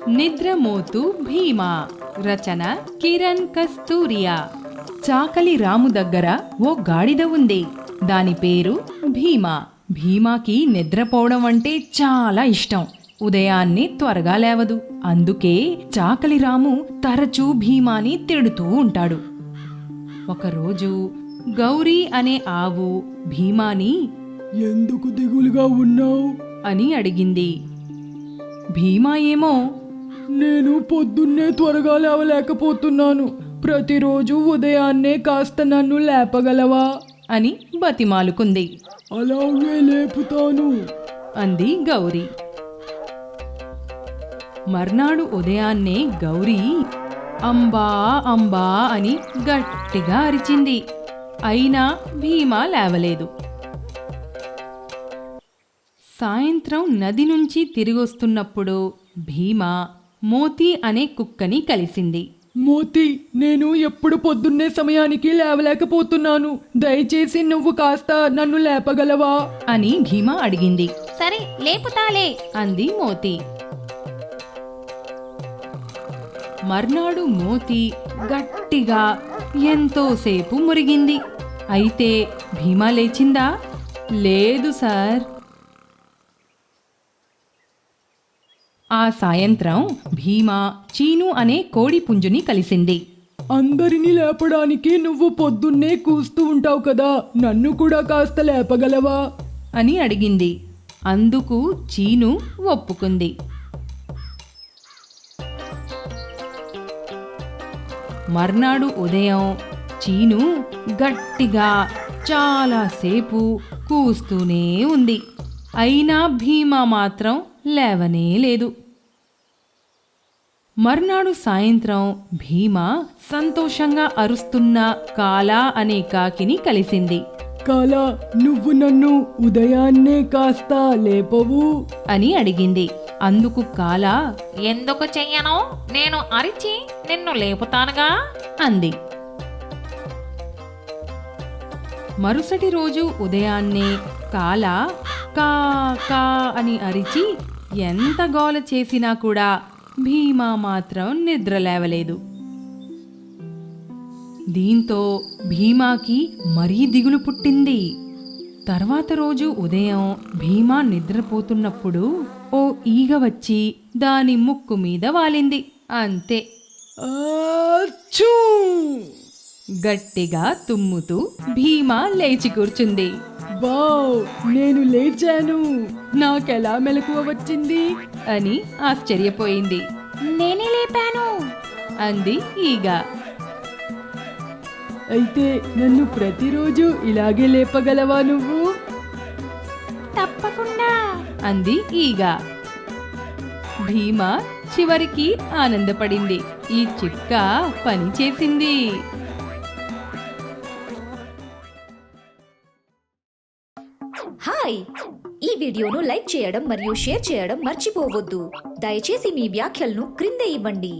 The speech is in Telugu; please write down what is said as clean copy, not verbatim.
నిద్రమోతు భీమా. రచన కిరణ్ కస్తూరియా. చాకలి రాము దగ్గర ఓ గాడిద ఉంది. దాని పేరు భీమా. భీమాకి నిద్రపోవడం అంటే చాలా ఇష్టం. ఉదయాన్నే త్వరగా లేవదు. అందుకే చాకలి రాము తరచూ భీమాని తిడుతూ ఉంటాడు. ఒకరోజు గౌరీ అనే ఆవు భీమాని ఎందుకు దిగులుగా ఉన్నావు అని అడిగింది. భీమా ఏమో, నేను పొద్దున్నే త్వరగా లేవలేకపోతున్నాను. ప్రతిరోజు ఉదయాన్నే కాస్త నన్ను లేపగలవా అని బతిమాలుకుంది. అలాగే లేపుతాను అంది గౌరీ. మర్నాడు ఉదయాన్నే గౌరీ అంబా అంబా అని గట్టిగా అరిచింది. అయినా భీమా లేవలేదు. సాయంత్రం నది నుంచి తిరిగొస్తున్నప్పుడు భీమా మోతీ అనే కుక్కని కలిసింది. మోతి, నేను ఎప్పుడు పొద్దున్నే సమయానికి లేవలేకపోతున్నాను. దయచేసి నువ్వు కాస్త నన్ను లేపగలవా అని భీమా అడిగింది. సరే లేపుతాలే అంది మోతీ. మర్నాడు మోతీ గట్టిగా ఎంతోసేపు మురిగింది. అయితే భీమా లేచిందా? లేదు సార్. ఆ సాయంత్రం భీమా చీను అనే కోడి పుంజుని కలిసింది. అందరినీ లేపడానికి నువ్వు పొద్దున్నే కూస్తూ ఉంటావు కదా, నన్ను కూడా కాస్త లేపగలవా అని అడిగింది. అందుకు చీను ఒప్పుకుంది. మర్నాడు ఉదయం చీను గట్టిగా చాలాసేపు కూస్తూనే ఉంది. అయినా భీమా మాత్రం లేవనే లేదు. మర్నాడు సాయంత్రం భీమా సంతోషంగా అరుస్తున్న కాలా అనే కాకిని కలిసింది. కాలా, నువ్వు నన్ను ఉదయాన్నే కాస్త లేపవు అని అడిగింది. అందుకు కాలా ఎందుకు చెయ్యను? నేను అరిచి నిన్ను లేపుతానుగా అంది. మరుసటి రోజు ఉదయాన్నే కాలా కా కా అని అరిచి ఎంత గోల చేసినా కూడా భీమా మాత్రం నిద్రలేవలేదు. దీంతో భీమాకి మరీ దిగులు పుట్టింది. తర్వాత రోజు ఉదయం భీమా నిద్రపోతున్నప్పుడు ఓ ఈగ వచ్చి దాని ముక్కు మీద వాలింది. అంతే. ఆచ్చూ! గట్టిగా తుమ్ముతూ భీమా లేచి కూర్చుంది. వావ్, నేను లేచాను. నాకెలా మెలకువ వచ్చింది అని ఆశ్చర్యపోయింది. నేనే లేపాను అంది ఈగ. అయితే నన్ను ప్రతిరోజు ఇలాగే లేపగలవా నువ్వు? తప్పకుండా అంది ఈగ. భీమా చివరికి ఆనందపడింది. ఈ చిట్కా పనిచేసింది. హాయ్, ఈ వీడియోను లైక్ చేయడం మరియు షేర్ చేయడం మర్చిపోవద్దు. దయచేసి మీ వ్యాఖ్యలను క్రింద ఇవ్వండి.